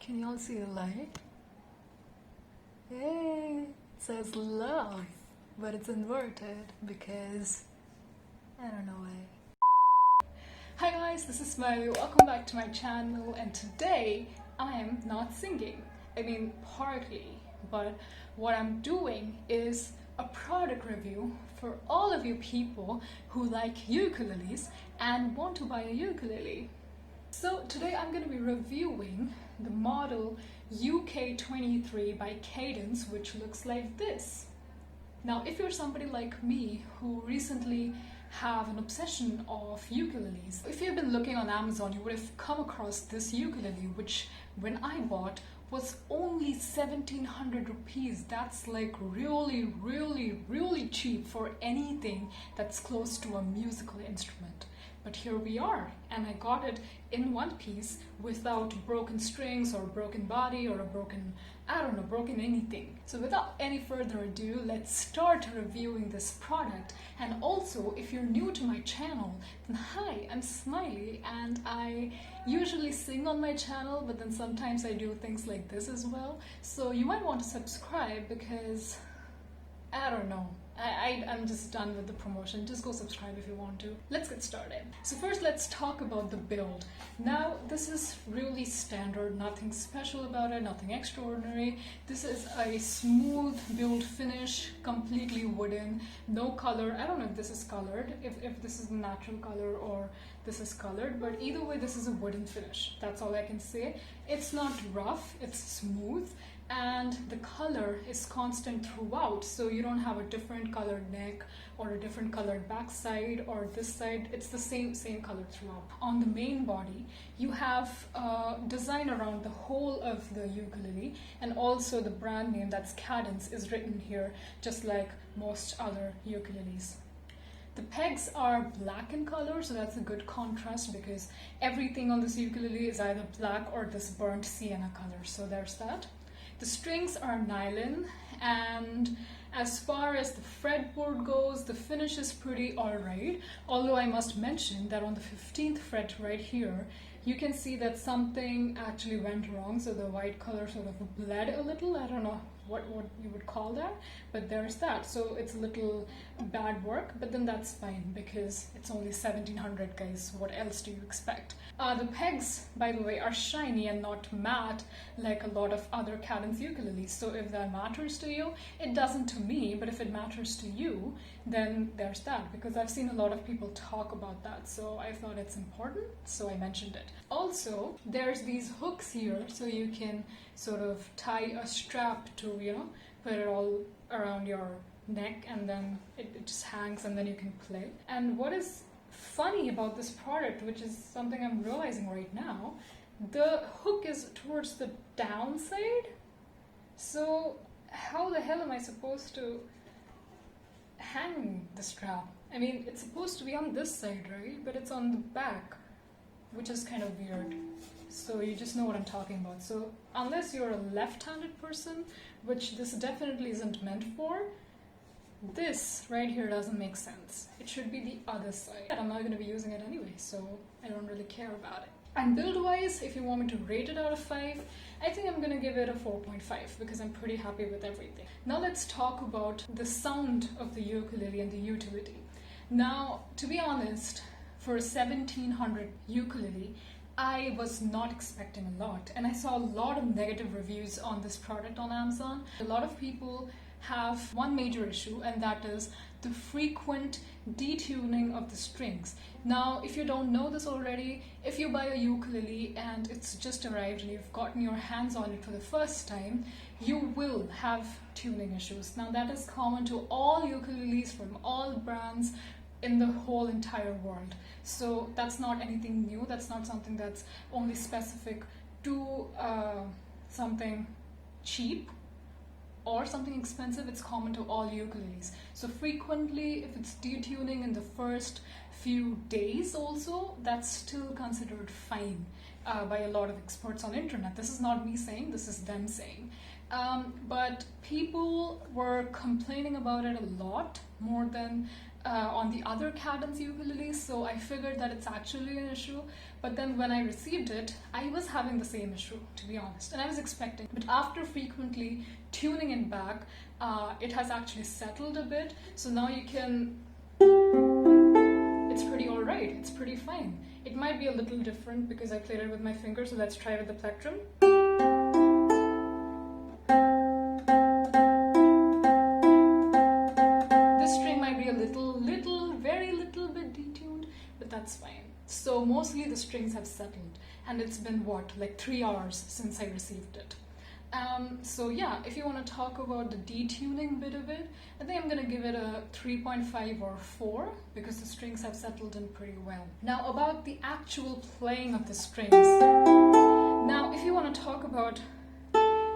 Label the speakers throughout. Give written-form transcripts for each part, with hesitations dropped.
Speaker 1: Can you all see the light? Hey, it says love, but it's inverted because I don't know why. Hi guys, this is Smiley. Welcome back to my channel, and today I am not singing. I mean, partly, but what I'm doing is a product review for all of you people who like ukuleles and want to buy a ukulele. So today I'm going to be reviewing the model UK-23 by Kadence, which looks like this. Now, if you're somebody like me who recently have an obsession of ukuleles, if you've been looking on Amazon, you would have come across this ukulele, which when I bought was only 1700 rupees. That's like really cheap for anything that's close to a musical instrument. But here we are, and I got it in one piece without broken strings or broken body or a broken, broken anything. So without any further ado, let's start reviewing this product. And also, if you're new to my channel, then hi, I'm Smiley, and I usually sing on my channel, but then sometimes I do things like this as well. So you might want to subscribe because, I'm just done with the promotion. Just go subscribe if you want to. Let's get started. So first, let's talk about the build. Now, this is really standard, nothing special about it, nothing extraordinary. This is a smooth build finish, completely wooden, no color. I don't know if this is colored, if this is natural color or this is colored, but either way, this is a wooden finish. That's all I can say. It's not rough, it's smooth, and the color is constant throughout, so you don't have a different colored neck or a different colored backside or this side. It's the same color throughout. On the main body, you have design around the whole of the ukulele, and also the brand name, that's Kadence, is written here, just like most other ukuleles. The pegs are black in color, so that's a good contrast because everything on this ukulele is either black or this burnt sienna color, so there's that. The strings are nylon, and as far as the fretboard goes, the finish is pretty alright, although I must mention that on the 15th fret right here, you can see that something actually went wrong, so the white color sort of bled a little. I don't know what you would call that, but there's that. So it's a little bad work, but then that's fine because it's only 1700, guys. What else do you expect? The pegs, by the way, are shiny and not matte like a lot of other Kadence ukuleles. So if that matters to you, it doesn't to me, but if it matters to you, then there's that, because I've seen a lot of people talk about that. So I thought it's important, so I mentioned it. Also, there's these hooks here, so you can sort of tie a strap to, put it all around your neck, and then it just hangs, and then you can play. And what is funny about this product, which is something I'm realizing right now, the hook is towards the downside. So how the hell am I supposed to hang the strap? I mean, it's supposed to be on this side, right? But it's on the back, which is kind of weird. So you just know what I'm talking about. So unless you're a left-handed person, which this definitely isn't meant for, this right here doesn't make sense. It should be the other side. I'm not going to be using it anyway, so I don't really care about it. And build-wise, if you want me to rate it out of 5, I think I'm going to give it a 4.5 because I'm pretty happy with everything. Now let's talk about the sound of the ukulele and the utility. Now, to be honest, for a 1700 ukulele, I was not expecting a lot, and I saw a lot of negative reviews on this product on Amazon. A lot of people have one major issue, and that is the frequent detuning of the strings. Now, if you don't know this already, if you buy a ukulele and it's just arrived and you've gotten your hands on it for the first time, you will have tuning issues. Now, that is common to all ukuleles from all brands in the whole entire world. So that's not anything new. That's not something that's only specific to something cheap or something expensive. It's common to all ukuleles. So frequently, if it's detuning in the first few days also, that's still considered fine by a lot of experts on internet. This is not me saying, this is them saying. But people were complaining about it a lot, more than on the other Kadence ukulele, so I figured that it's actually an issue. But then when I received it, I was having the same issue, to be honest, and I was expecting. But after frequently tuning it back, it has actually settled a bit. So now you can, it's pretty alright, it's pretty fine. It might be a little different because I played it with my fingers, so let's try it with the plectrum. That's fine. So mostly the strings have settled, and it's been what, like 3 hours since I received it. So yeah, if you want to talk about the detuning bit of it, I think I'm going to give it a 3.5 or 4 because the strings have settled in pretty well. Now about the actual playing of the strings. Now if you want to talk about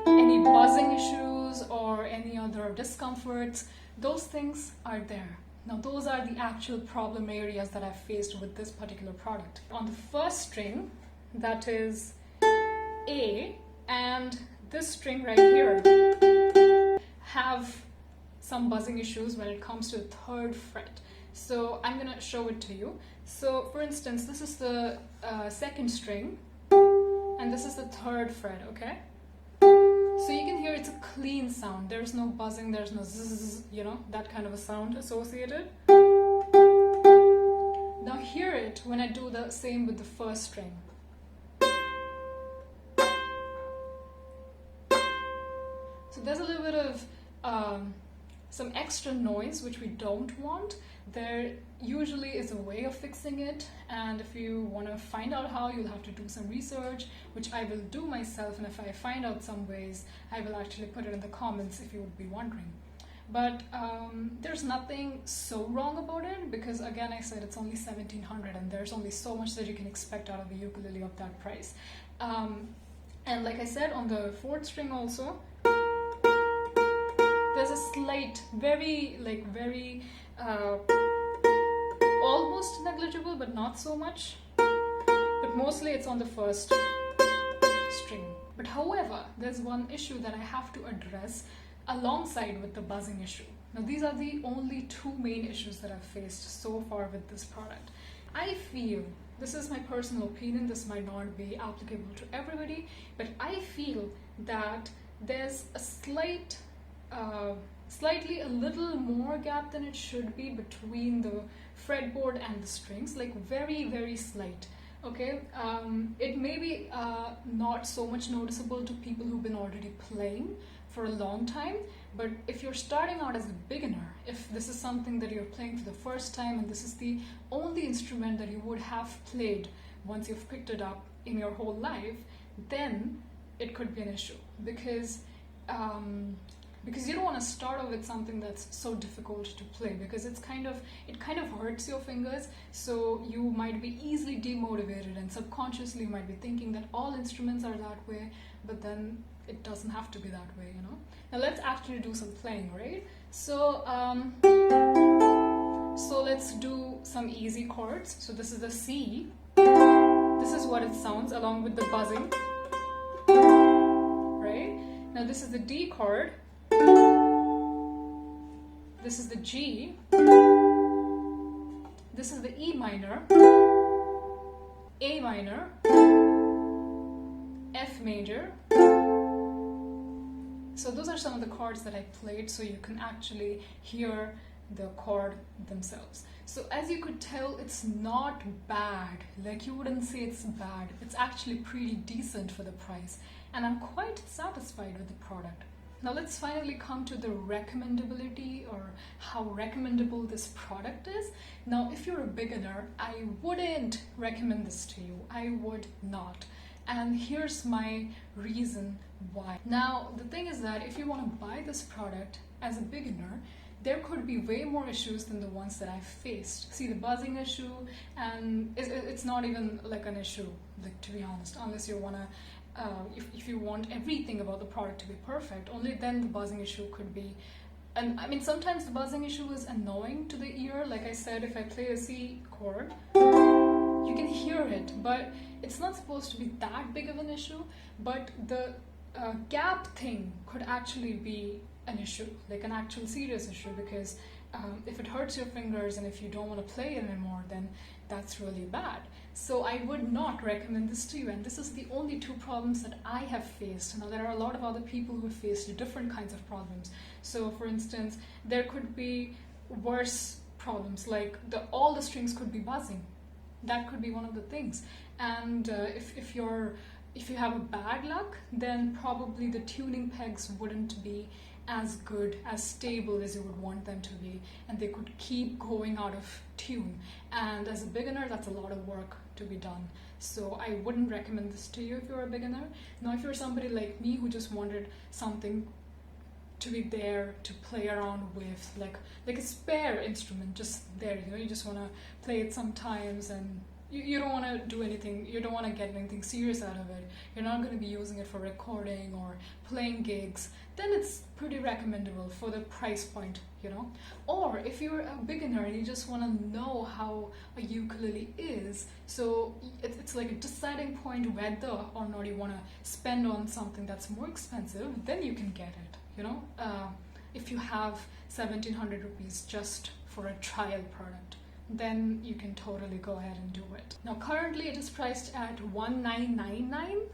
Speaker 1: any buzzing issues or any other discomforts, those things are there. Now those are the actual problem areas that I've faced with this particular product. On the first string, that is A, and this string right here have some buzzing issues when it comes to the 3rd fret. So I'm gonna show it to you. So for instance, this is the 2nd string, and this is the 3rd fret, okay? So you can hear it's a clean sound. There's no buzzing, there's no zzz, you know, that kind of a sound associated. Now hear it when I do the same with the 1st string. So there's a little bit of some extra noise which we don't want. There usually is a way of fixing it, and if you want to find out how, you'll have to do some research, which I will do myself, and if I find out some ways, I will actually put it in the comments if you would be wondering. But there's nothing so wrong about it, because again, I said it's only $1,700 and there's only so much that you can expect out of a ukulele of that price. And like I said, on the 4th string also, there's a slight, very almost negligible, but not so much. But mostly it's on the 1st string. But however, there's one issue that I have to address alongside with the buzzing issue. Now these are the only 2 main issues that I've faced so far with this product. I feel, this is my personal opinion, this might not be applicable to everybody, but I feel that there's a slightly a little more gap than it should be between the fretboard and the strings, like very slight. Okay, it may be not so much noticeable to people who've been already playing for a long time, but if you're starting out as a beginner, if this is something that you're playing for the first time and this is the only instrument that you would have played once you've picked it up in your whole life, then it could be an issue, because you don't want to start off with something that's so difficult to play, because it kind of hurts your fingers, so you might be easily demotivated, and subconsciously you might be thinking that all instruments are that way, but then it doesn't have to be that way, you know. Now let's actually do some playing, right? So let's do some easy chords. So this is the C. This is what it sounds along with the buzzing, right? Now this is the D chord. This is the G. This is the E minor, A minor, F major. So those are some of the chords that I played, so you can actually hear the chord themselves. So as you could tell, it's not bad. Like, you wouldn't say it's bad. It's actually pretty decent for the price, and I'm quite satisfied with the product. Now let's finally come to the recommendability, or how recommendable this product is. Now if you're a beginner, I wouldn't recommend this to you. I would not. And here's my reason why. Now the thing is that if you want to buy this product as a beginner, there could be way more issues than the ones that I've faced. See, the buzzing issue, and it's not even like an issue, like, to be honest, unless you want to if you want everything about the product to be perfect, only then the buzzing issue could be. And I mean, sometimes the buzzing issue is annoying to the ear. Like I said, if I play a C chord, you can hear it, but it's not supposed to be that big of an issue. But the gap thing could actually be an issue, like an actual serious issue, because If it hurts your fingers and if you don't want to play it anymore, then that's really bad. So I would not recommend this to you, and this is the only two problems that I have faced. Now there are a lot of other people who have faced different kinds of problems. So for instance, there could be worse problems, like all the strings could be buzzing. That could be one of the things. And if you have a bad luck, then probably the tuning pegs wouldn't be as good, as stable as you would want them to be, and they could keep going out of tune. And as a beginner, that's a lot of work to be done. So I wouldn't recommend this to you if you're a beginner. Now, if you're somebody like me who just wanted something to be there to play around with, like a spare instrument, just there, you just want to play it sometimes, and you don't want to do anything, you don't want to get anything serious out of it, you're not going to be using it for recording or playing gigs, then it's pretty recommendable for the price point, Or if you're a beginner and you just want to know how a ukulele is, so it's like a deciding point whether or not you want to spend on something that's more expensive, then you can get it, if you have 1,700 rupees just for a trial product, then you can totally go ahead and do it. Now currently it is priced at $1999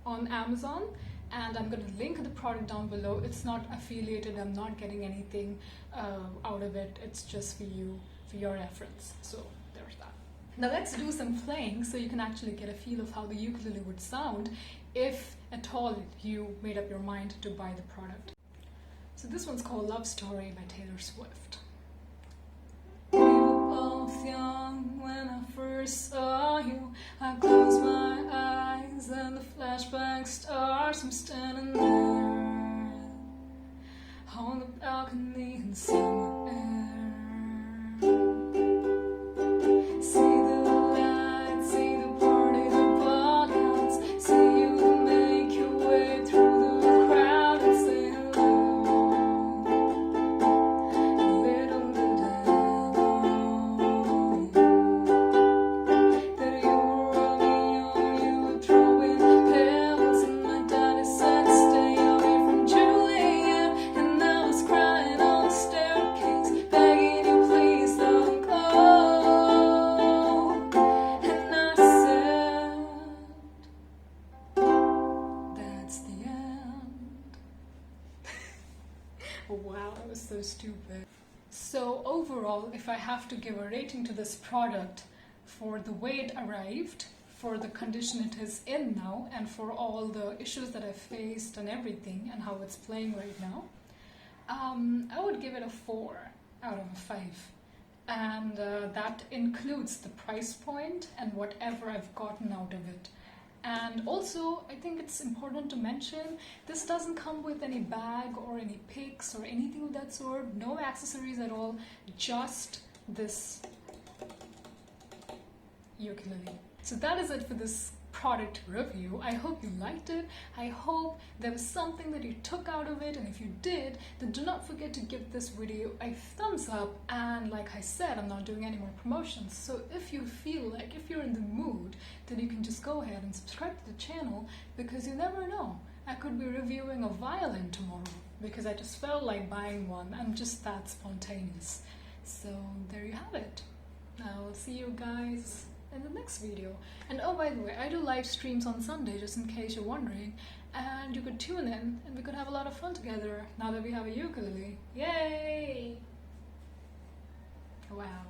Speaker 1: on Amazon, and I'm going to link the product down below. It's not affiliated, I'm not getting anything out of it, it's just for you, for your reference. So there's that. Now let's do some playing so you can actually get a feel of how the ukulele would sound if at all you made up your mind to buy the product. So this one's called Love Story by Taylor Swift. We were both young when I first saw you. I closed my eyes and the flashback starts. I'm standing there on the balcony in summer air. See the lights, see the party, the bugouts. See you make your way through the crowd and say hello. Little did I know that you were Romeo, you were throwing pebbles, and my daddy said stay away from Juliet, and I was crying on the staircase, begging you please don't go. And I said, that's the end. Wow, that was so stupid. So overall, if I have to give a rating to this product for the way it arrived, for the condition it is in now, and for all the issues that I've faced and everything, and how it's playing right now, I would give it a 4 out of 5. And that includes the price point and whatever I've gotten out of it. And also, I think it's important to mention, this doesn't come with any bag or any picks or anything of that sort, no accessories at all, just this ukulele. So that is it for this product review. I hope you liked it. I hope there was something that you took out of it, and if you did, then do not forget to give this video a thumbs up. And like I said, I'm not doing any more promotions, so if you feel like, if you're in the mood, then you can just go ahead and subscribe to the channel, because you never know, I could be reviewing a violin tomorrow because I just felt like buying one. I'm just that spontaneous. So there you have it. I'll see you guys in the next video. And oh, by the way, I do live streams on Sunday, just in case you're wondering, and you could tune in and we could have a lot of fun together now that we have a ukulele. Yay! Wow.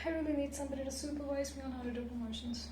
Speaker 1: I really need somebody to supervise me on how to do promotions.